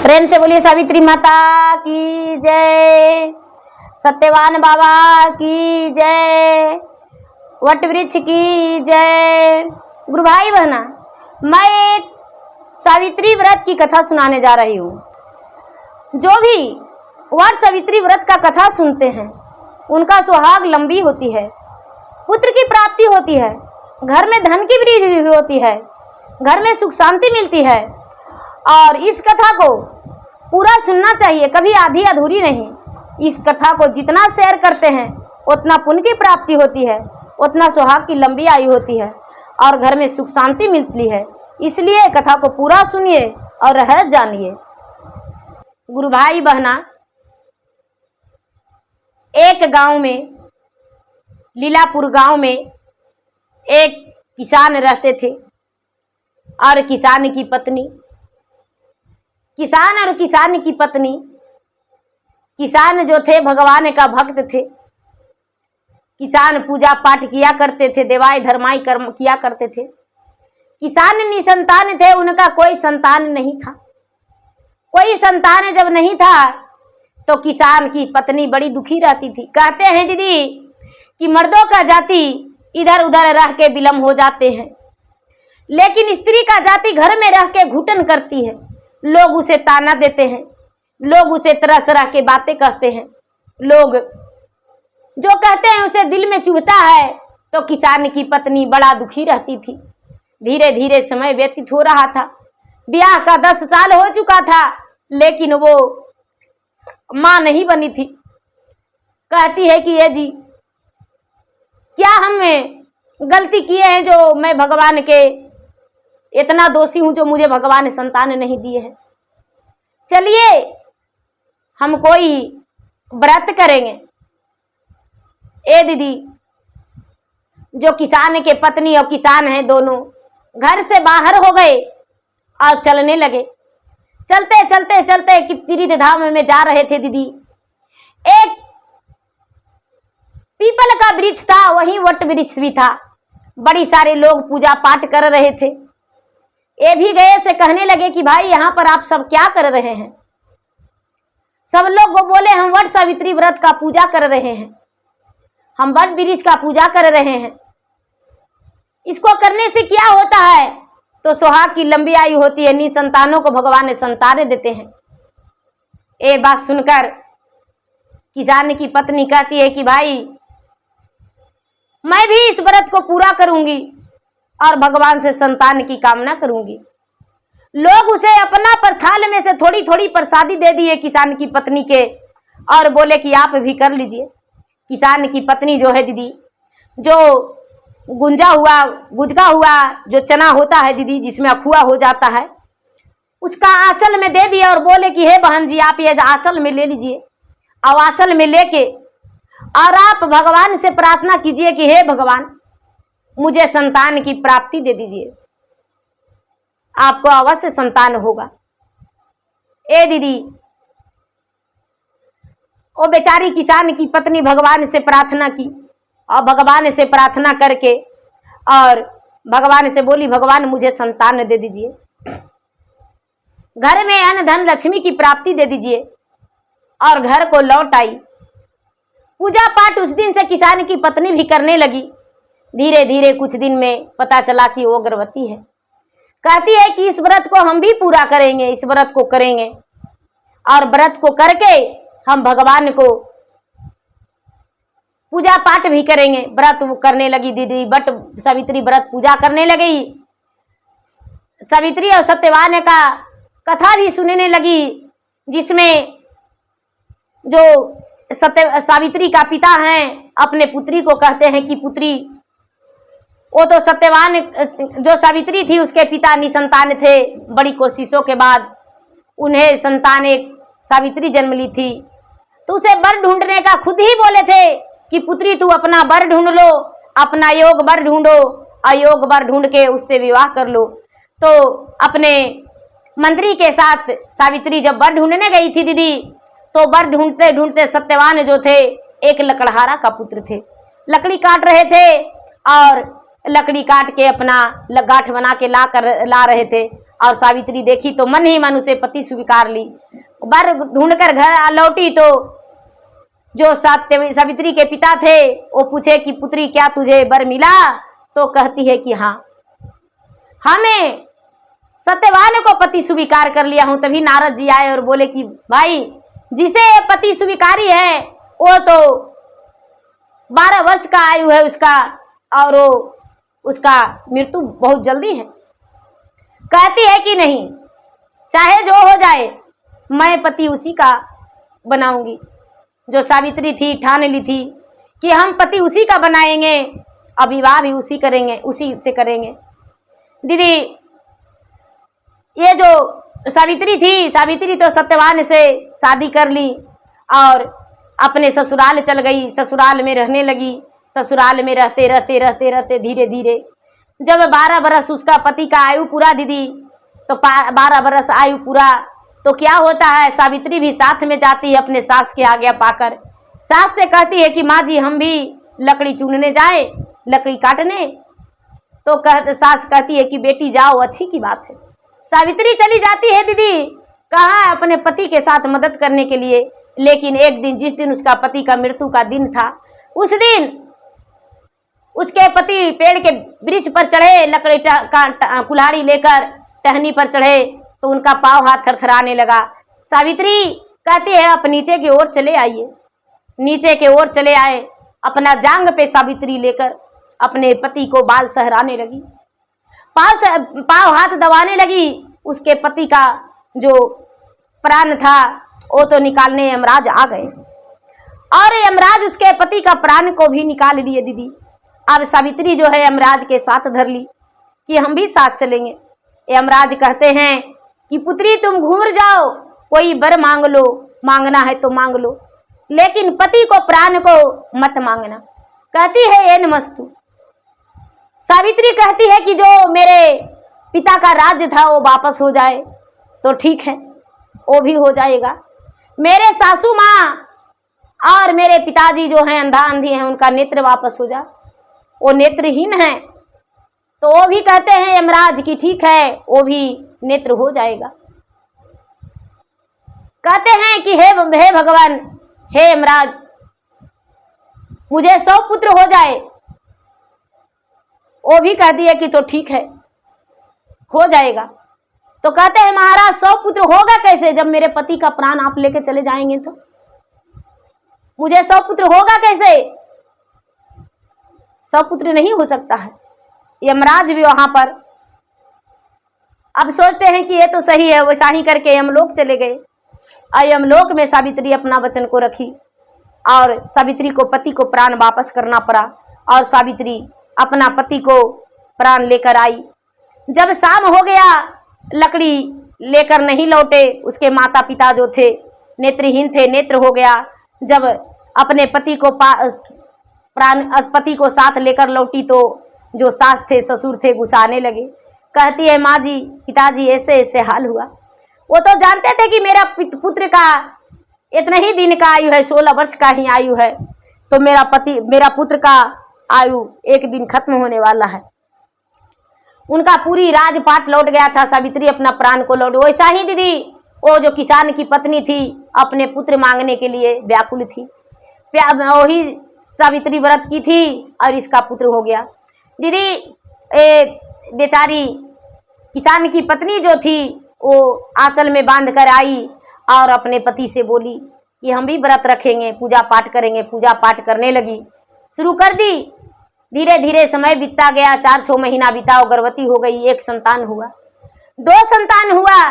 प्रेम से बोलिए सावित्री माता की जय, सत्यवान बाबा की जय, वट वृक्ष की जय। गुरु भाई बहना, मैं एक सावित्री व्रत की कथा सुनाने जा रही हूँ। जो भी वट सावित्री व्रत का कथा सुनते हैं उनका सुहाग लंबी होती है, पुत्र की प्राप्ति होती है, घर में धन की वृद्धि होती है, घर में सुख शांति मिलती है। और इस कथा को पूरा सुनना चाहिए, कभी आधी अधूरी नहीं। इस कथा को जितना शेयर करते हैं उतना पुण्य की प्राप्ति होती है, उतना सुहाग की लंबी आयु होती है और घर में सुख शांति मिलती है। इसलिए कथा को पूरा सुनिए और रहस्य जानिए। गुरु भाई बहना, एक गांव में, लीलापुर गांव में एक किसान रहते थे और किसान की पत्नी, किसान और किसान की पत्नी। किसान जो थे भगवान का भक्त थे। किसान पूजा पाठ किया करते थे, देवाई धर्माई कर्म किया करते थे। किसान निसंतान थे, उनका कोई संतान नहीं था। कोई संतान जब नहीं था तो किसान की पत्नी बड़ी दुखी रहती थी। कहते हैं दीदी कि मर्दों का जाति इधर उधर रह के विलम्ब हो जाते हैं, लेकिन स्त्री का जाति घर में रह के घुटन करती है। लोग उसे ताना देते हैं, लोग उसे तरह तरह के बातें कहते हैं, लोग जो कहते हैं उसे दिल में चुभता है। तो किसान की पत्नी बड़ा दुखी रहती थी। धीरे धीरे समय व्यतीत हो रहा था, ब्याह का 10 साल हो चुका था, लेकिन वो मां नहीं बनी थी। कहती है कि ये जी, क्या हम गलती किए हैं जो मैं भगवान के इतना दोषी हूं जो मुझे भगवान ने संतान नहीं दिए हैं। चलिए हम कोई व्रत करेंगे। ए दीदी, जो किसान के पत्नी और किसान हैं दोनों घर से बाहर हो गए और चलने लगे। चलते चलते चलते कि तीर्थ धाम में जा रहे थे दीदी। एक पीपल का वृक्ष था, वहीं वट वृक्ष भी था। बड़ी सारे लोग पूजा पाठ कर रहे थे। ये भी गए से कहने लगे कि भाई यहाँ पर आप सब क्या कर रहे हैं। सब लोग वो बोले हम वट सावित्री व्रत का पूजा कर रहे हैं, हम वट वृक्ष का पूजा कर रहे हैं। इसको करने से क्या होता है? तो सुहाग की लंबी आयु होती है, निसंतानों को भगवान ने संतान देते हैं। ये बात सुनकर किसान की पत्नी कहती है कि भाई मैं भी इस व्रत को पूरा करूंगी और भगवान से संतान की कामना करूंगी। लोग उसे अपना पर थाल में से थोड़ी थोड़ी प्रसादी दे दिए किसान की पत्नी के और बोले कि आप भी कर लीजिए। किसान की पत्नी जो है दीदी, जो गुंजा हुआ जो चना होता है दीदी, जिसमें अखुआ हो जाता है, उसका आंचल में दे दिया और बोले कि हे बहन जी, आप ये आंचल में ले लीजिए। और आंचल में लेके और आप भगवान से प्रार्थना कीजिए कि हे भगवान, मुझे संतान की प्राप्ति दे दीजिए, आपको अवश्य संतान होगा। ए दीदी, वो बेचारी किसान की पत्नी भगवान से प्रार्थना की और भगवान से प्रार्थना करके और भगवान से बोली, भगवान मुझे संतान दे दीजिए, घर में अन्न धन लक्ष्मी की प्राप्ति दे दीजिए। और घर को लौट आई। पूजा पाठ उस दिन से किसान की पत्नी भी करने लगी। धीरे धीरे कुछ दिन में पता चला कि वो गर्भवती है। कहती है कि इस व्रत को हम भी पूरा करेंगे, इस व्रत को करेंगे और व्रत को करके हम भगवान को पूजा पाठ भी करेंगे। व्रत करने लगी दीदी, बट सावित्री व्रत पूजा करने लगी। सावित्री और सत्यवान का कथा भी सुनने लगी, जिसमें जो सावित्री का पिता हैं अपने पुत्री को कहते हैं कि पुत्री, वो तो सत्यवान जो सावित्री थी उसके पिता निसंतान थे। बड़ी कोशिशों के बाद उन्हें संतान एक सावित्री जन्म ली थी। तो उसे वर ढूंढने का खुद ही बोले थे कि पुत्री तू अपना वर ढूंढ लो, अपना योग वर ढूंढो, अयोग वर ढूंढ के उससे विवाह कर लो। तो अपने मंत्री के साथ सावित्री जब वर ढूंढने गई थी दीदी, तो वर ढूंढते ढूंढते सत्यवान जो थे एक लकड़हारा का पुत्र थे। लकड़ी काट रहे थे और लकड़ी काट के अपना गांठ बना के ला रहे थे और सावित्री देखी तो मन ही मन उसे पति स्वीकार ली। वर ढूंढकर घर लौटी तो जो सावित्री के पिता थे वो पूछे कि पुत्री क्या तुझे वर मिला? तो कहती है कि हाँ, हमें सत्यवान को पति स्वीकार कर लिया हूं। तभी नारद जी आए और बोले कि भाई, जिसे पति स्वीकारी है वो तो 12 वर्ष का आयु है उसका, और वो उसका मृत्यु बहुत जल्दी है। कहती है कि नहीं, चाहे जो हो जाए मैं पति उसी का बनाऊंगी। जो सावित्री थी ठान ली थी कि हम पति उसी का बनाएंगे, और विवाह भी उसी करेंगे, उसी से करेंगे। दीदी, ये जो सावित्री थी, सावित्री तो सत्यवान से शादी कर ली और अपने ससुराल चल गई, ससुराल में रहने लगी। ससुराल में रहते रहते रहते रहते धीरे धीरे जब 12 बरस उसका पति का आयु पूरा दीदी, तो 12 बरस आयु पूरा तो क्या होता है, सावित्री भी साथ में जाती है अपने सास की आज्ञा पाकर। सास से कहती है कि माँ जी हम भी लकड़ी चुनने जाए, लकड़ी काटने। तो सास कहती है कि बेटी जाओ, अच्छी की बात है। सावित्री चली जाती है दीदी, कहाँ, अपने पति के साथ मदद करने के लिए। लेकिन एक दिन, जिस दिन उसका पति का मृत्यु का दिन था, उस दिन उसके पति पेड़ के वृक्ष पर चढ़े, लकड़ी का कुल्हाड़ी लेकर टहनी पर चढ़े, तो उनका पांव हाथ थरथराने लगा। सावित्री कहती है आप नीचे की ओर चले आइए। नीचे के ओर चले आए, अपना जांग पे सावित्री लेकर अपने पति को बाल सहराने लगी, पांव हाथ दबाने लगी। उसके पति का जो प्राण था वो तो निकालने यमराज आ गए, और यमराज उसके पति का प्राण को भी निकाल लिए दीदी। अब सावित्री जो है यमराज के साथ धर ली कि हम भी साथ चलेंगे। यमराज कहते हैं कि पुत्री तुम घूम जाओ, कोई वर मांग लो, मांगना है तो मांग लो, लेकिन पति को प्राण को मत मांगना। कहती है ये नमस्तु। सावित्री कहती है कि जो मेरे पिता का राज्य था वो वापस हो जाए तो ठीक है, वो भी हो जाएगा। मेरे सासू माँ और मेरे पिताजी जो हैं अंधा अंधी हैं, उनका नेत्र वापस हो जाए, वो नेत्रहीन है। तो वो भी कहते हैं यमराज की ठीक है, वो भी नेत्र हो जाएगा। कहते हैं कि हे भगवान, हे यमराज, मुझे 100 पुत्र हो जाए। वो भी कह दिए कि तो ठीक है, हो जाएगा। तो कहते हैं महाराज 100 पुत्र होगा कैसे, जब मेरे पति का प्राण आप लेके चले जाएंगे तो मुझे 100 पुत्र होगा कैसे? 100 पुत्र नहीं हो सकता है। यमराज भी वहां पर अब सोचते हैं कि ये तो सही है, वैसा ही करके यमलोक चले गए। और यमलोक में सावित्री अपना वचन को रखी, और सावित्री को पति को प्राण वापस करना पड़ा, और सावित्री अपना पति को प्राण लेकर आई। जब शाम हो गया, लकड़ी लेकर नहीं लौटे, उसके माता पिता जो थे नेत्रहीन थे, नेत्र हो गया। जब अपने पति को पति को साथ लेकर लौटी तो जो सास थे ससुर थे गुस्साने लगे। कहती है माँ जी, पिताजी ऐसे ऐसे हाल हुआ। वो तो जानते थे कि मेरा पुत्र का इतना ही दिन का आयु है, 16 वर्ष का ही आयु है, तो मेरा पुत्र का आयु एक दिन खत्म होने वाला है। उनका पूरी राजपाट लौट गया था, सावित्री अपना प्राण को लौट। वैसा ही दीदी वो जो किसान की पत्नी थी अपने पुत्र मांगने के लिए व्याकुल थी, वही सावित्री व्रत की थी और इसका पुत्र हो गया। दीदी बेचारी किसान की पत्नी जो थी वो आंचल में बांध कर आई और अपने पति से बोली कि हम भी व्रत रखेंगे, पूजा पाठ करेंगे। पूजा पाठ करने लगी, शुरू कर दी। धीरे धीरे समय बीतता गया, 4-6 महीना बीता, गर्भवती हो गई। 1 संतान हुआ, 2 संतान हुआ,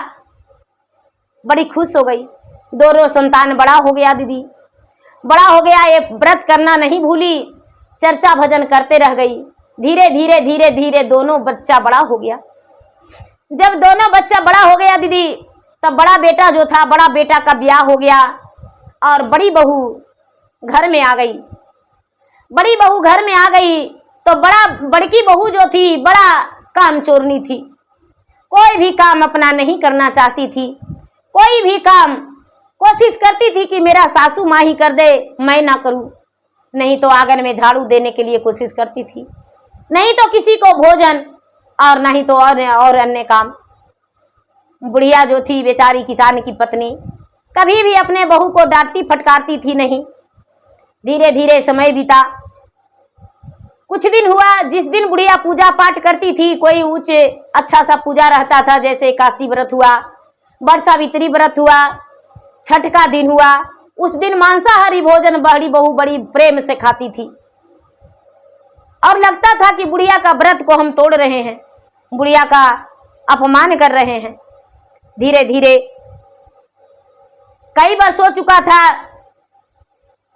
बड़ी खुश हो गई। 2 संतान बड़ा हो गया दीदी, बड़ा हो गया। ये व्रत करना नहीं भूली, चर्चा भजन करते रह गई। धीरे धीरे धीरे धीरे दोनों बच्चा बड़ा हो गया। जब दोनों बच्चा बड़ा हो गया दीदी, तब बड़ा बेटा जो था, बड़ा बेटा का ब्याह हो गया और बड़ी बहू घर में आ गई। बड़ी बहू घर में आ गई तो बड़की बहू जो थी बड़ा काम चोरनी थी, कोई भी काम अपना नहीं करना चाहती थी। कोई भी काम कोशिश करती थी कि मेरा सासू माँ ही कर दे, मैं ना करूं। नहीं तो आंगन में झाड़ू देने के लिए कोशिश करती थी, नहीं तो किसी को भोजन, और नहीं तो और अन्य काम। बुढ़िया जो थी बेचारी किसान की पत्नी कभी भी अपने बहू को डांटती फटकारती थी नहीं। धीरे धीरे समय बीता। कुछ दिन हुआ, जिस दिन बुढ़िया पूजा पाठ करती थी, कोई उच्च अच्छा सा पूजा रहता था, जैसे काशी व्रत हुआ, बड़ सावित्री व्रत हुआ, छठ का दिन हुआ, उस दिन मांसाहारी भोजन बड़ी बहू बड़ी प्रेम से खाती थी और लगता था कि बुढ़िया का व्रत को हम तोड़ रहे हैं, बुढ़िया का अपमान कर रहे हैं। धीरे धीरे कई बार सो चुका था,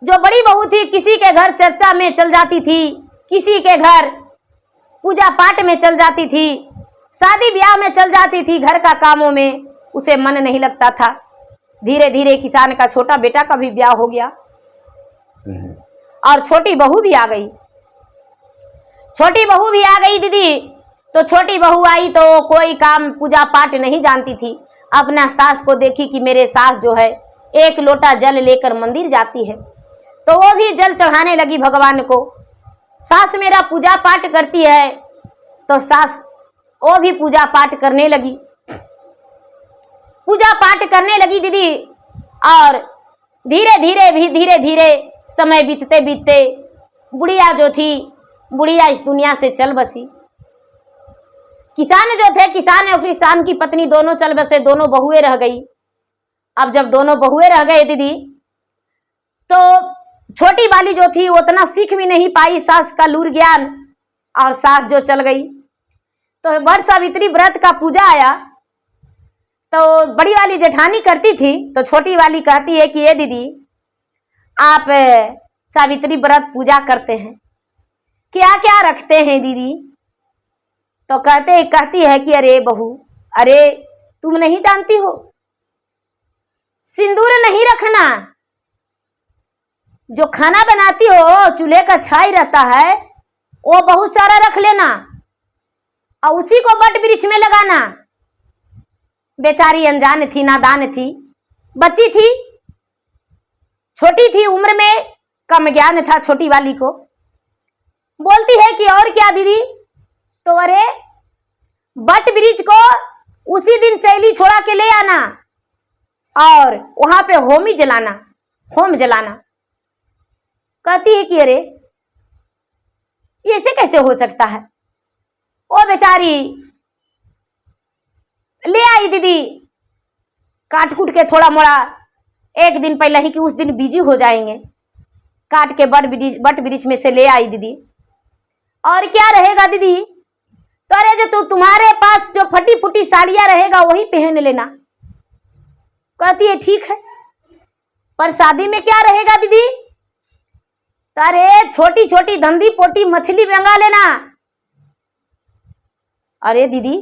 जो बड़ी बहू थी किसी के घर चर्चा में चल जाती थी, किसी के घर पूजा पाठ में चल जाती थी, शादी ब्याह में चल जाती थी, घर का कामों में उसे मन नहीं लगता था। धीरे धीरे किसान का छोटा बेटा का भी ब्याह हो गया और छोटी बहू भी आ गई। छोटी बहू भी आ गई दीदी। तो छोटी बहू आई तो कोई काम पूजा पाठ नहीं जानती थी। अपना सास को देखी कि मेरे सास जो है एक लोटा जल लेकर मंदिर जाती है, तो वो भी जल चढ़ाने लगी भगवान को। सास मेरा पूजा पाठ करती है, तो सास वो भी पूजा पाठ करने लगी, पूजा पाठ करने लगी दीदी। और धीरे धीरे समय बीतते बीतते बुढ़िया जो थी, बुढ़िया इस दुनिया से चल बसी। किसान जो थे, किसान और किसान की पत्नी दोनों चल बसे, दोनों बहुएं रह गई। अब जब दोनों बहुएं रह गए दीदी, तो छोटी वाली जो थी उतना सीख भी नहीं पाई सास का लूर ज्ञान, और सास जो चल गई। तो वट सावित्री व्रत का पूजा आया, तो बड़ी वाली जेठानी करती थी, तो छोटी वाली कहती है कि ये दीदी आप सावित्री व्रत पूजा करते हैं, क्या क्या रखते हैं दीदी? तो कहती है कि अरे बहू, अरे तुम नहीं जानती हो, सिंदूर नहीं रखना, जो खाना बनाती हो चूल्हे का छाई रहता है वो बहुत सारा रख लेना और उसी को बट वृक्ष में लगाना। बेचारी अनजान थी, नादान थी, बच्ची थी, छोटी थी, उम्र में कम ज्ञान था छोटी वाली को। बोलती है कि और क्या दीदी? तो अरे बट वृक्ष को उसी दिन चैली छोड़ा के ले आना और वहां पे होम जलाना। कहती है कि अरे ऐसे कैसे हो सकता है? वो बेचारी ले आई दीदी, काट कूट के थोड़ा मोड़ा, एक दिन पहले ही कि उस दिन बिजी हो जाएंगे, काट के बट वृक्ष में से ले आई दीदी। और क्या रहेगा दीदी? तो अरे जो तुम्हारे पास जो फटी फुटी साड़ियां रहेगा वही पहन लेना। कहती है ठीक है, पर शादी में क्या रहेगा दीदी? तो अरे छोटी छोटी धंधी पोटी मछली मंगा लेना। अरे दीदी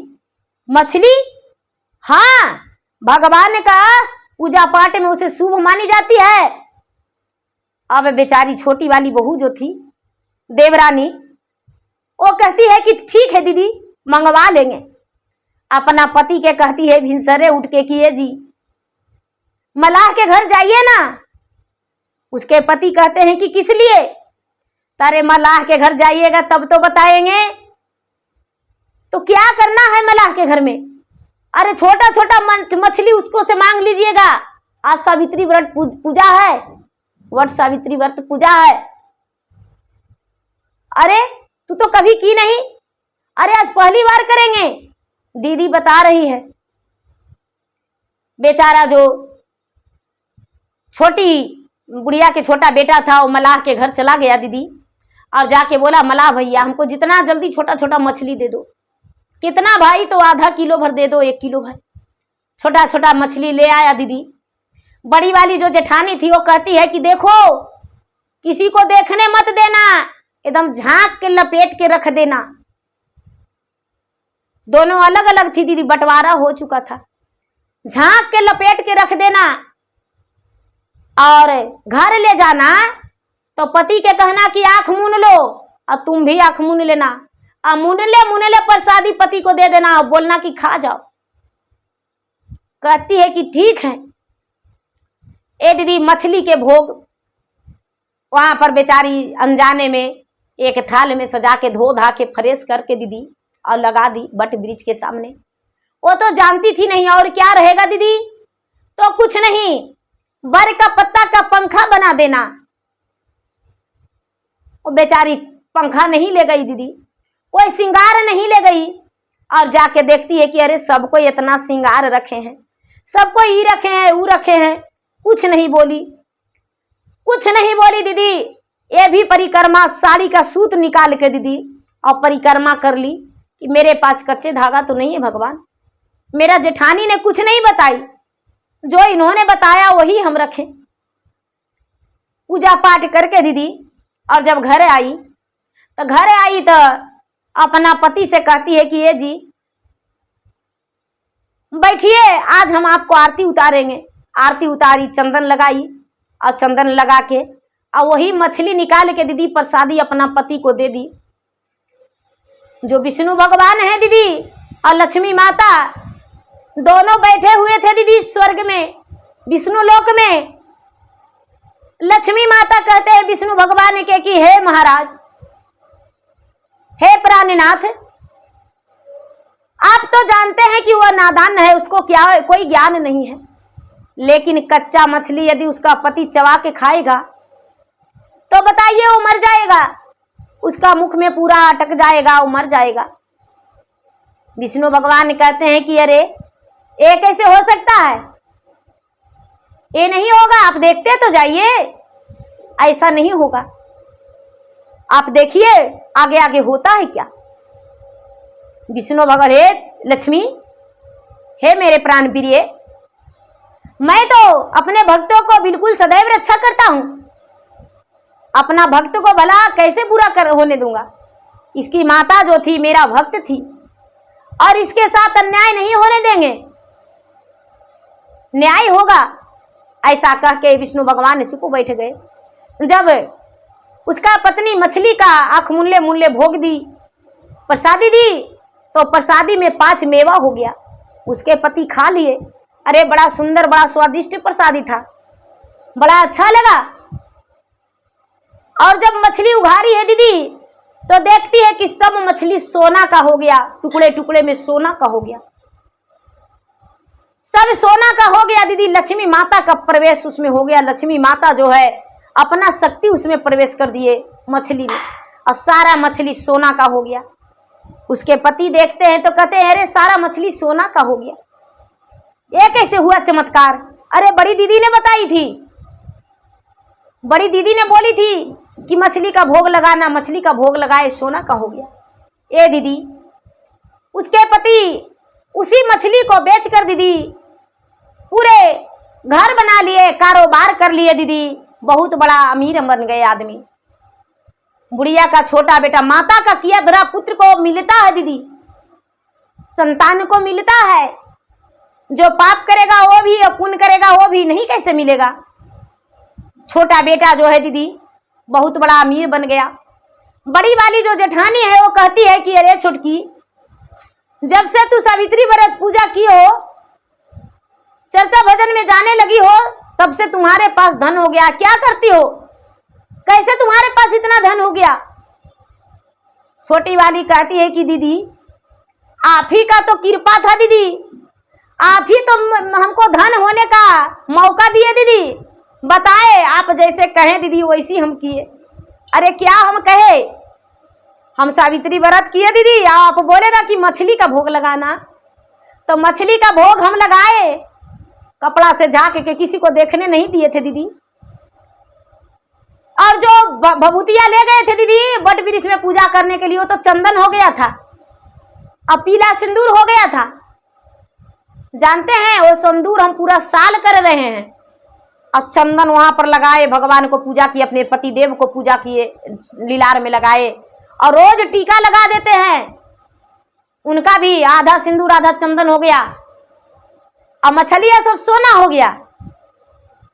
मछली? हाँ, भगवान का पूजा पाठ में उसे शुभ मानी जाती है। अब बेचारी छोटी वाली बहू जो थी देवरानी, वो कहती है कि ठीक है दीदी मंगवा लेंगे। अपना पति के कहती है भिनसरे उठ के कि जी मलाह के घर जाइए ना। उसके पति कहते हैं कि किस लिए? तारे मलाह के घर जाइएगा तब तो बताएंगे। तो क्या करना है मलाह के घर में? अरे छोटा छोटा मछली उसको से मांग लीजिएगा, आज सावित्री व्रत पूजा है, वट सावित्री व्रत पूजा है। अरे तू तो कभी की नहीं। अरे आज पहली बार करेंगे, दीदी बता रही है। बेचारा जो छोटी बुढ़िया के छोटा बेटा था वो मलाह के घर चला गया दीदी, और जाके बोला मलाह भैया हमको जितना जल्दी छोटा छोटा मछली दे दो। कितना भाई? तो आधा किलो भर दे दो, 1 किलो भर। छोटा छोटा मछली ले आया दीदी। बड़ी वाली जो जेठानी थी वो कहती है कि देखो किसी को देखने मत देना, एकदम झांक के लपेट के रख देना। दोनों अलग अलग थी दीदी, बंटवारा हो चुका था। झांक के लपेट के रख देना और घर ले जाना तो पति के कहना कि आंख मून लो और तुम भी आंख मून लेना, और मुनले प्रसादी पति को दे देना और बोलना कि खा जाओ। कहती है कि ठीक है। ए दीदी मछली के भोग वहां पर बेचारी अनजाने में एक थाल में सजा के धो धा के फ्रेश करके दीदी और लगा दी बट वृक्ष के सामने। वो तो जानती थी नहीं, और क्या रहेगा दीदी, तो कुछ नहीं, बर का पत्ता का पंखा बना देना। वो बेचारी पंखा नहीं ले गई दीदी, कोई श्रृंगार नहीं ले गई, और जाके देखती है कि अरे सबको इतना श्रृंगार रखे हैं, सबको ये रखे हैं वो रखे हैं, कुछ नहीं बोली, कुछ नहीं बोली दीदी। ये भी परिक्रमा साड़ी का सूत निकाल के दीदी और परिक्रमा कर ली कि मेरे पास कच्चे धागा तो नहीं है भगवान, मेरा जेठानी ने कुछ नहीं बताई, जो इन्होंने बताया वही हम रखें। पूजा पाठ करके दीदी, और जब घर आई तो अपना पति से कहती है कि ये जी बैठिए, आज हम आपको आरती उतारेंगे। आरती उतारी, चंदन लगाई, और चंदन लगा के और वही मछली निकाल के दीदी प्रसादी अपना पति को दे दी। जो विष्णु भगवान है दीदी और लक्ष्मी माता दोनों बैठे हुए थे दीदी स्वर्ग में, विष्णु लोक में। लक्ष्मी माता कहते हैं विष्णु भगवान के कि हे महाराज, हे प्राणनाथ, आप तो जानते हैं कि वह नादान है, उसको क्या कोई ज्ञान नहीं है, लेकिन कच्चा मछली यदि उसका पति चबा के खाएगा तो बताइए वो मर जाएगा, उसका मुख में पूरा अटक जाएगा, वो मर जाएगा। विष्णु भगवान कहते हैं कि अरे ये कैसे हो सकता है, ये नहीं होगा, आप देखते तो जाइए, ऐसा नहीं होगा, आप देखिए आगे आगे होता है क्या। विष्णु भगवान, हे लक्ष्मी, हे मेरे प्राण प्रिय, मैं तो अपने भक्तों को बिल्कुल सदैव रक्षा करता हूं, अपना भक्त को भला कैसे बुरा कर होने दूंगा। इसकी माता जो थी मेरा भक्त थी, और इसके साथ अन्याय नहीं होने देंगे, न्याय होगा। ऐसा कह के विष्णु भगवान चुप बैठ गए। जब उसका पत्नी मछली का आंख मुल्ले मुल्ले भोग दी, प्रसादी दी, तो प्रसादी में 5 मेवा हो गया, उसके पति खा लिए। अरे बड़ा सुंदर, बड़ा स्वादिष्ट प्रसादी था, बड़ा अच्छा लगा। और जब मछली उघारी है दीदी तो देखती है कि सब मछली सोना का हो गया, टुकड़े टुकड़े में सोना का हो गया, सब सोना का हो गया दीदी। लक्ष्मी माता का प्रवेश उसमें हो गया, लक्ष्मी माता जो है अपना शक्ति उसमें प्रवेश कर दिए मछली में, और सारा मछली सोना का हो गया। उसके पति देखते हैं तो कहते हैं अरे सारा मछली सोना का हो गया, ये कैसे हुआ चमत्कार। अरे बड़ी दीदी ने बताई थी, बड़ी दीदी ने बोली थी कि मछली का भोग लगाना, मछली का भोग लगाए, सोना का हो गया। ए दीदी, उसके पति उसी मछली को बेचकर दीदी पूरे घर बना लिए, कारोबार कर लिए दीदी, बहुत बड़ा अमीर बन गए आदमी। बुढ़िया का छोटा बेटा, माता का किया धरा पुत्र को मिलता है दीदी, संतान को मिलता है। जो पाप करेगा वो भी, और पुण्य करेगा वो भी, नहीं कैसे मिलेगा। छोटा बेटा जो है दीदी बहुत बड़ा अमीर बन गया। बड़ी वाली जो जेठानी है वो कहती है कि अरे छुटकी, जब से तू सावित्री व्रत पूजा की हो, चर्चा भजन में जाने लगी हो, तब से तुम्हारे पास धन हो गया। क्या करती हो, कैसे तुम्हारे पास इतना धन हो गया। छोटी वाली कहती है कि दीदी आप ही का तो कृपा था दीदी, आप ही तो हमको धन होने का मौका दिए दीदी, बताए आप जैसे कहें दीदी वैसी हम किए। अरे क्या हम कहे, हम सावित्री व्रत किए दीदी, आप बोले ना कि मछली का भोग लगाना, तो मछली का भोग हम लगाए, कपड़ा से झाँक के, किसी को देखने नहीं दिए थे दीदी। और जो भभूतिया ले गए थे दीदी बट वृक्ष में पूजा करने के लिए, वो तो चंदन हो गया था और पीला सिंदूर हो गया था। जानते हैं वो सिंदूर हम पूरा साल कर रहे हैं, और चंदन वहां पर लगाए, भगवान को पूजा किए, अपने पति देव को पूजा किए, लीलार में लगाए, और रोज टीका लगा देते हैं। उनका भी आधा सिंदूर आधा चंदन हो गया, और मछलियां सब सोना हो गया।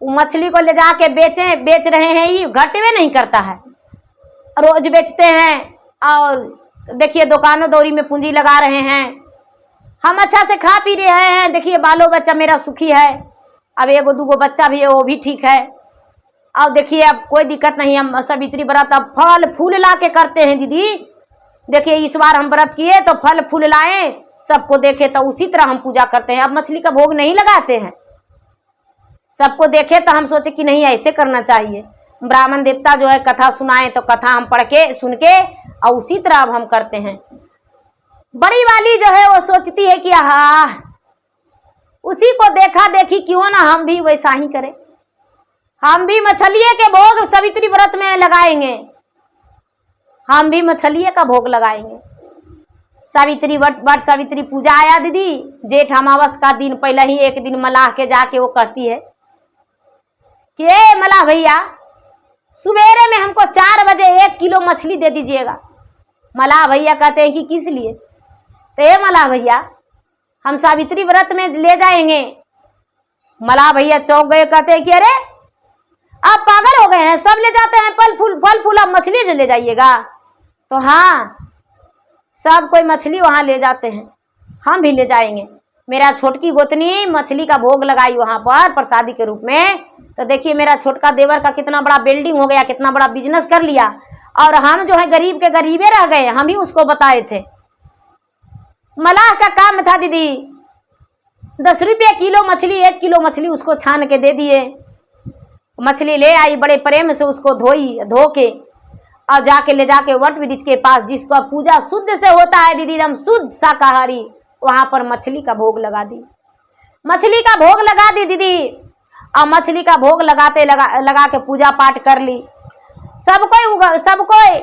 वो मछली को ले जाके बेच रहे हैं, ये घाटे में नहीं करता है, रोज बेचते हैं। और देखिए दुकानों दौरी में पूंजी लगा रहे हैं। हम अच्छा से खा पी रहे हैं, देखिए बालो बच्चा मेरा सुखी है, अब एगो दूगो बच्चा भी है वो भी ठीक है। अब देखिए अब कोई दिक्कत नहीं, हम सावित्री व्रत अब फल फूल ला के करते हैं दीदी। देखिए इस बार हम व्रत किए तो फल फूल लाए, सबको देखे तो उसी तरह हम पूजा करते हैं। अब मछली का भोग नहीं लगाते हैं। सबको देखे तो हम सोचे कि नहीं ऐसे करना चाहिए। ब्राह्मण देवता जो है कथा सुनाए तो कथा हम पढ़ के सुन के और उसी तरह अब हम करते हैं। बड़ी वाली जो है वो सोचती है कि आहा, उसी को देखा देखी क्यों ना हम भी वैसा ही करें। हम भी मछलिए के भोग सावित्री व्रत में लगाएंगे, हम भी मछलिए का भोग लगाएंगे। सावित्री वट सावित्री पूजा आया दीदी, जेठ अमावस का दिन पहले ही एक दिन मलाह के जाके वो कहती है कि ए मलाह भैया, सवेरे में हमको 4 बजे 1 किलो मछली दे दीजिएगा। मलाह भैया कहते हैं कि किस लिए? तो ए मलाह भैया, हम सावित्री व्रत में ले जाएंगे। मलाह भैया चौंक गए, कहते हैं कि अरे आप पागल हो गए हैं, सब ले जाते हैं फल फूल, अब मछली जो ले जाइएगा? तो हाँ, सब कोई मछली वहां ले जाते हैं, हम भी ले जाएंगे। मेरा छोटकी गोतनी मछली का भोग लगाई वहां पर प्रसादी के रूप में। तो देखिए मेरा छोटका देवर का कितना बड़ा बिल्डिंग हो गया, कितना बड़ा बिजनेस कर लिया, और हम जो है गरीब के गरीबे रह गए। हम ही उसको बताए थे। मलाह का काम था दीदी, 10 रुपये किलो मछली, 1 किलो मछली उसको छान के दे दिए। मछली ले आई, बड़े प्रेम से उसको धो के और जाके ले जाके वट वृक्ष के पास, जिसको पूजा शुद्ध से होता है दीदी, हम शुद्ध शाकाहारी, वहां पर मछली का भोग लगा दी। मछली का भोग लगा दी दीदी, और मछली का भोग लगा के पूजा पाठ कर ली। सब कोई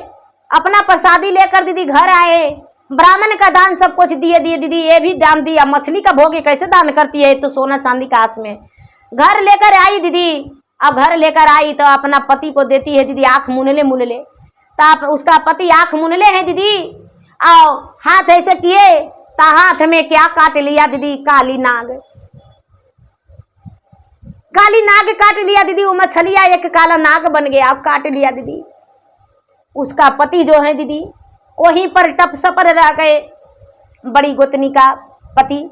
अपना प्रसादी लेकर दीदी घर आए। ब्राह्मण का दान सब कुछ दिए दीदी, ये भी दान दिया। मछली का भोग कैसे दान करती है? तो सोना चांदी का आस में घर लेकर आई दीदी। अब घर लेकर आई तो अपना पति को देती है दीदी, आंख मुनले। तो उसका पति आंख मुनले है दीदी, और हाथ ऐसे किए तो हाथ में क्या काट लिया दीदी? काली नाग काट लिया दीदी। वो मछलिया एक काला नाग बन गया, अब काट लिया दीदी। उसका पति जो है दीदी वहीं पर टप सपर रह गए। बड़ी गोतनी का पति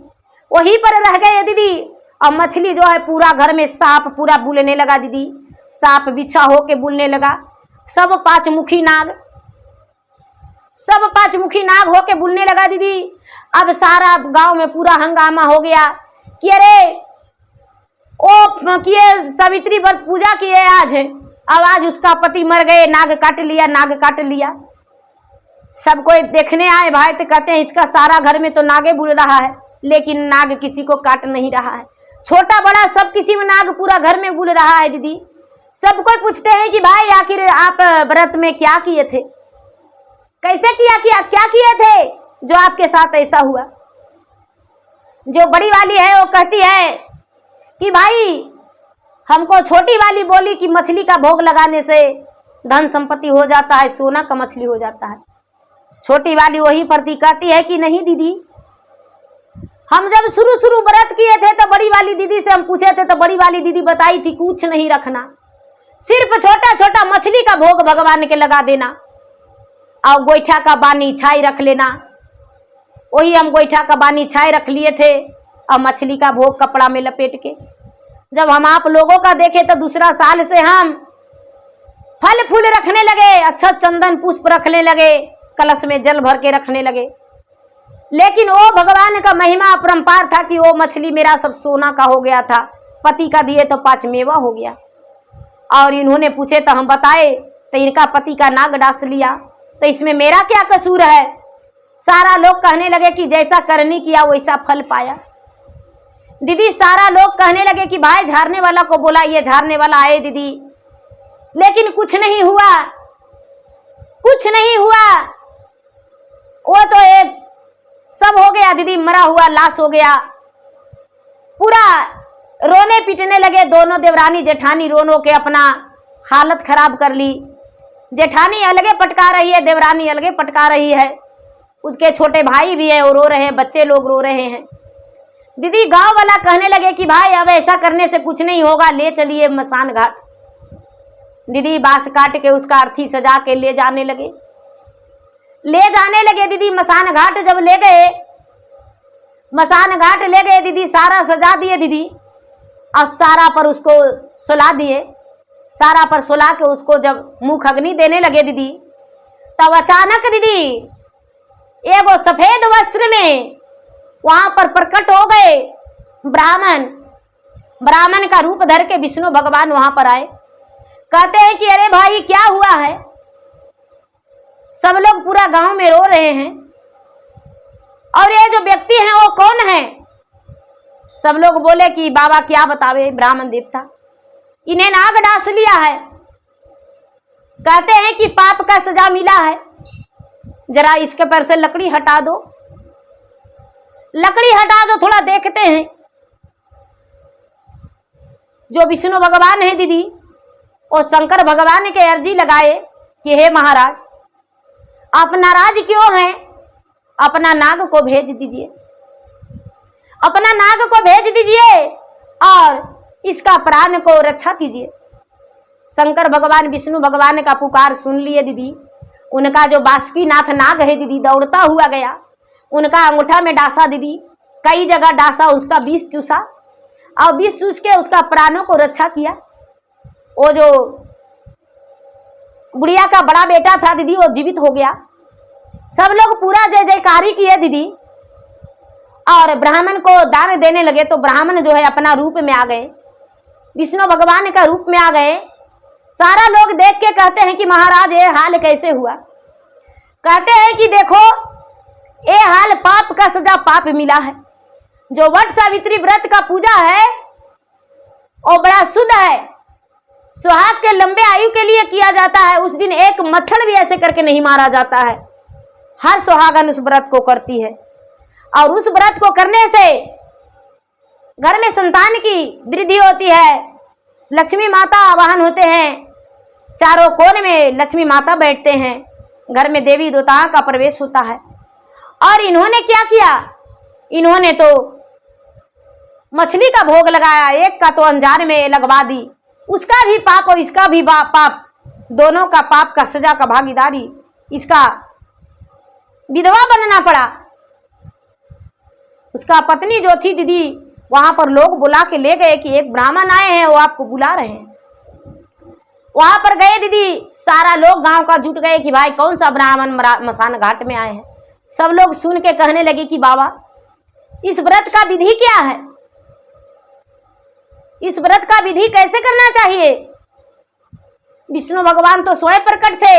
वहीं पर रह गए दीदी। और मछली जो है पूरा घर में सांप पूरा बुलने लगा दीदी, सांप बिछा होके बुलने लगा। सब पांचमुखी नाग होके बुलने लगा दीदी। अब सारा गांव में पूरा हंगामा हो गया कि अरे ओ किए सावित्री व्रत पूजा किए आज उसका पति मर गए, नाग काट लिया। सब कोई देखने आए भाई, तो कहते हैं इसका सारा घर में तो नागे बुल रहा है, लेकिन नाग किसी को काट नहीं रहा है। छोटा बड़ा सब किसी में नाग पूरा घर में बुल रहा है दीदी। सब कोई पूछते हैं कि भाई आखिर आप व्रत में क्या किए थे, कैसे क्या किए थे जो आपके साथ ऐसा हुआ? जो बड़ी वाली है वो कहती है कि भाई हमको छोटी वाली बोली कि मछली का भोग लगाने से धन संपत्ति हो जाता है, सोना का मछली हो जाता है। छोटी वाली वही प्रति कहती है कि नहीं दीदी, हम जब शुरू व्रत किए थे तो बड़ी वाली दीदी से हम पूछे थे, तो बड़ी वाली दीदी बताई थी कुछ नहीं रखना, सिर्फ छोटा मछली का भोग भगवान के लगा देना और गोईठा का बानी छाई रख लेना। वही हम गोईठा का बानी छाई रख लिए थे और मछली का भोग कपड़ा में लपेट के। जब हम आप लोगों का देखे तो दूसरा साल से हम फल फूल रखने लगे, अच्छा चंदन पुष्प रखने लगे, कलश में जल भर के रखने लगे। लेकिन वो भगवान का महिमा अपरंपार था कि वो मछली मेरा सब सोना का हो गया था, पति का दिए तो 5 मेवा हो गया। और इन्होंने पूछे तो हम बताए, तो इनका पति का नाग डास लिया, तो इसमें मेरा क्या कसूर है? सारा लोग कहने लगे कि जैसा करनी किया वैसा फल पाया। दीदी सारा लोग कहने लगे कि भाई झाड़ने वाला को बोला, ये झाड़ने वाला आए दीदी, लेकिन कुछ नहीं हुआ। वो तो एक सब हो गया दीदी, मरा हुआ लाश हो गया। पूरा रोने पीटने लगे दोनों देवरानी जेठानी, रोनो के अपना हालत खराब कर ली। जेठानी अलगे पटका रही है, देवरानी अलगे पटका रही है। उसके छोटे भाई भी है, वो रो रहे हैं, बच्चे लोग रो रहे हैं। दीदी गांव वाला कहने लगे कि भाई अब ऐसा करने से कुछ नहीं होगा, ले चलिए मसान घाट। दीदी बांस काट के उसका अर्थी सजा के ले जाने लगे दीदी। मसान घाट जब ले गए दीदी, सारा सजा दिए दीदी और सारा पर उसको सुला दिए। सारा पर सुला के उसको जब मुख अग्नि देने लगे दीदी, तब अचानक दीदी एगो सफेद वस्त्र में वहां पर प्रकट हो गए ब्राह्मण का रूप धर के विष्णु भगवान वहां पर आए। कहते हैं कि अरे भाई क्या हुआ है, सब लोग पूरा गांव में रो रहे हैं और ये जो व्यक्ति हैं वो कौन है। सब लोग बोले कि बाबा क्या बतावे ब्राह्मण देवता, इन्हें नाग डांस लिया है। कहते हैं कि पाप का सजा मिला है, जरा इसके पर से लकड़ी हटा दो, लकड़ी हटा दो, थोड़ा देखते हैं। जो विष्णु भगवान है दीदी, वो शंकर भगवान के अर्जी लगाए कि हे महाराज, आप नाराज क्यों हैं, अपना नाग को भेज दीजिए, अपना नाग को भेज दीजिए और इसका प्राण को रक्षा कीजिए। शंकर भगवान विष्णु भगवान का पुकार सुन लिए दीदी। उनका जो बासुकीनाथ नाग है दीदी, दौड़ता हुआ गया, उनका अंगूठा में डासा दीदी, कई जगह डासा, उसका विष चूसा और विष चूस के उसका प्राणों को रक्षा किया। वो जो बुढ़िया का बड़ा बेटा था दीदी, वो जीवित हो गया। सब लोग पूरा जय जयकारी किए दीदी और ब्राह्मण को दान देने लगे। तो ब्राह्मण जो है अपना रूप में आ गए, विष्णु भगवान का रूप में आ गए। सारा लोग देख के कहते हैं कि महाराज ये हाल कैसे हुआ। कहते हैं कि देखो ये हाल पाप का सजा पाप मिला है। जो वट सावित्री व्रत का पूजा है वो बड़ा शुद्ध है, सुहाग के लंबे आयु के लिए किया जाता है। उस दिन एक मच्छर भी ऐसे करके नहीं मारा जाता है। हर सुहागन उस व्रत को करती है और उस व्रत को करने से घर में संतान की वृद्धि होती है, लक्ष्मी माता आवाहन होते हैं, चारों कोने में लक्ष्मी माता बैठते हैं, घर में देवी देवताओं का प्रवेश होता है। और इन्होंने क्या किया, इन्होंने तो मछली का भोग लगाया, एक का तो अनजान में लगवा दी, उसका भी पाप और इसका भी पाप, दोनों का पाप का सजा का भागीदारी, इसका विधवा बनना पड़ा। उसका पत्नी जो थी दीदी, वहां पर लोग बुला के ले गए कि एक ब्राह्मण आए हैं, वो आपको बुला रहे हैं। वहां पर गए दीदी, सारा लोग गांव का जुट गए कि भाई कौन सा ब्राह्मण मसान घाट में आए हैं। सब लोग सुन के कहने लगे कि बाबा इस व्रत का विधि क्या है, इस व्रत का विधि कैसे करना चाहिए। विष्णु भगवान तो स्वयं प्रकट थे।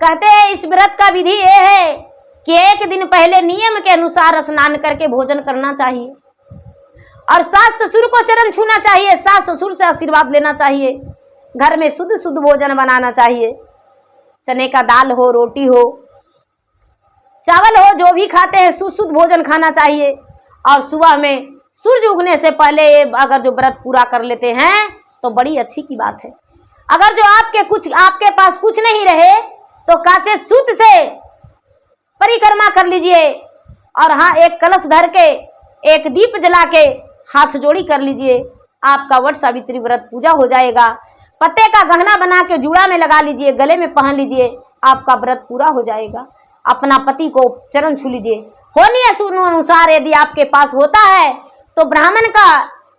कहते हैं इस व्रत का विधि ये है कि एक दिन पहले नियम के अनुसार स्नान करके भोजन करना चाहिए और सास ससुर को चरण छूना चाहिए, सास ससुर से आशीर्वाद लेना चाहिए, घर में शुद्ध शुद्ध भोजन बनाना चाहिए, चने का दाल हो, रोटी हो, चावल हो, जो भी खाते हैं शुद्ध शुद्ध भोजन खाना चाहिए। और सुबह में सूर्य उगने से पहले अगर जो व्रत पूरा कर लेते हैं तो बड़ी अच्छी की बात है। अगर जो आपके पास कुछ नहीं रहे तो काचे सूत से परिक्रमा कर लीजिए और हाँ एक कलश धर के एक दीप जला के हाथ जोड़ी कर लीजिए, आपका वट सावित्री व्रत पूजा हो जाएगा। पत्ते का गहना बना के जूड़ा में लगा लीजिए, गले में पहन लीजिए, आपका व्रत पूरा हो जाएगा। अपना पति को चरण छू लीजिए। होनी अनुसार यदि आपके पास होता है तो ब्राह्मण का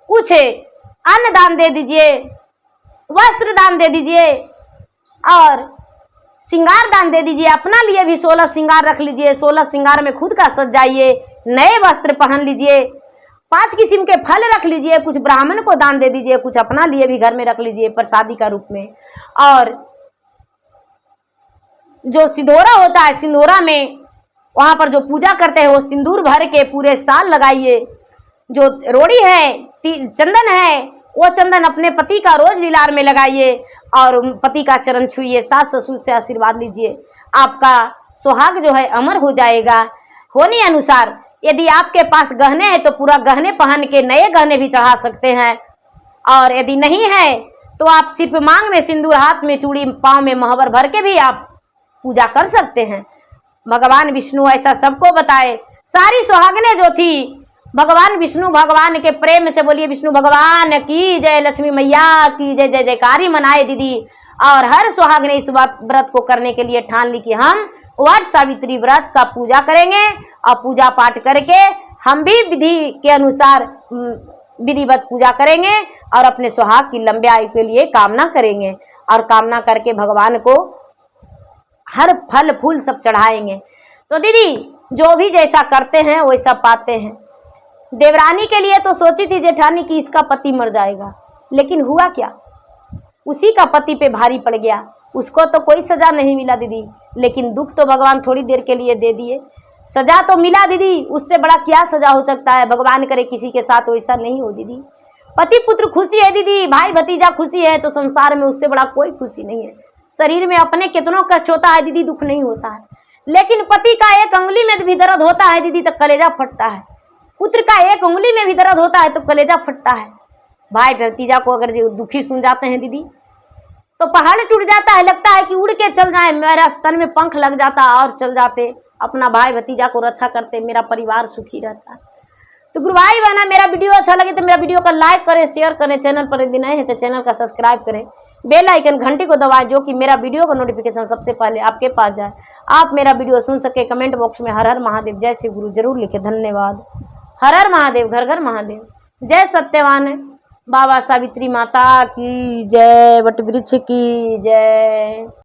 कुछ अन्न दान दे दीजिए, वस्त्र दान दे दीजिए और श्रृंगार दान दे दीजिए। अपना लिए भी 16 श्रृंगार रख लीजिए, 16 श्रृंगार में खुद का सज जाइए, नए वस्त्र पहन लीजिए, 5 किस्म के फल रख लीजिए, कुछ ब्राह्मण को दान दे दीजिए, कुछ अपना लिए भी घर में रख लीजिए प्रसादी का रूप में। और जो सिंदूरा होता है, सिंदूरा में वहां पर जो पूजा करते हैं वो सिंदूर भर के पूरे साल लगाइए। जो रोड़ी है, चंदन है, वो चंदन अपने पति का रोज लीलार में लगाइए और पति का चरण छुइए, सास ससुर से आशीर्वाद लीजिए। आपका सुहाग जो है अमर हो जाएगा। होने अनुसार यदि आपके पास गहने हैं तो पूरा गहने पहन के नए गहने भी चढ़ा सकते हैं और यदि नहीं है तो आप सिर्फ मांग में सिंदूर, हाथ में चूड़ी, पाँव में महवर भर के भी आप पूजा कर सकते हैं। भगवान विष्णु ऐसा सबको बताए। सारी सुहागने जो थी भगवान विष्णु भगवान के प्रेम से बोलिए विष्णु भगवान की जय, लक्ष्मी मैया की जय, जय जयकारी मनाए दीदी। और हर सुहागने इस व्रत को करने के लिए ठान ली कि हम वट सावित्री व्रत का पूजा करेंगे और पूजा पाठ करके हम भी विधि के अनुसार विधिवत पूजा करेंगे और अपने सुहाग की लंबे आयु के लिए कामना करेंगे और कामना करके भगवान को हर फल फूल सब चढ़ाएंगे। तो दीदी जो भी जैसा करते हैं वैसा पाते हैं। देवरानी के लिए तो सोची थी जेठानी कि इसका पति मर जाएगा, लेकिन हुआ क्या, उसी का पति पे भारी पड़ गया। उसको तो कोई सजा नहीं मिला दीदी, लेकिन दुख तो भगवान थोड़ी देर के लिए दे दिए। सजा तो मिला दीदी, उससे बड़ा क्या सजा हो सकता है। भगवान करे किसी के साथ वैसा नहीं हो दीदी। पति पुत्र खुशी है दीदी, भाई भतीजा खुशी है, तो संसार में उससे बड़ा कोई खुशी नहीं है। शरीर में अपने कितनों कष्ट होता है दीदी, दुख नहीं होता है, लेकिन पति का एक अंगुली में भी दर्द होता है दीदी तो कलेजा फटता है। पुत्र का एक उंगली में भी दर्द होता है तो कलेजा फटता है। भाई भतीजा को अगर दुखी सुन जाते हैं दीदी तो पहाड़ टूट जाता है, लगता है कि उड़ के चल जाए, मेरा स्तन में पंख लग जाता और चल जाते, अपना भाई भतीजा को रक्षा करते, मेरा परिवार सुखी रहता। तो गुरु भाई बहना, मेरा वीडियो अच्छा लगे तो मेरा वीडियो को लाइक करें, शेयर करें, चैनल पर यदि नए हैं तो चैनल का सब्सक्राइब करें, बेल आइकन घंटी को दबाएं, जो कि मेरा वीडियो का नोटिफिकेशन सबसे पहले आपके पास जाए, आप मेरा वीडियो सुन सके। कमेंट बॉक्स में हर हर महादेव, जय श्री गुरु जरूर लिखे। धन्यवाद। हर हर महादेव, घर घर महादेव। जय सत्यवान बाबा सावित्री माता की जय, वट वृक्ष की जय।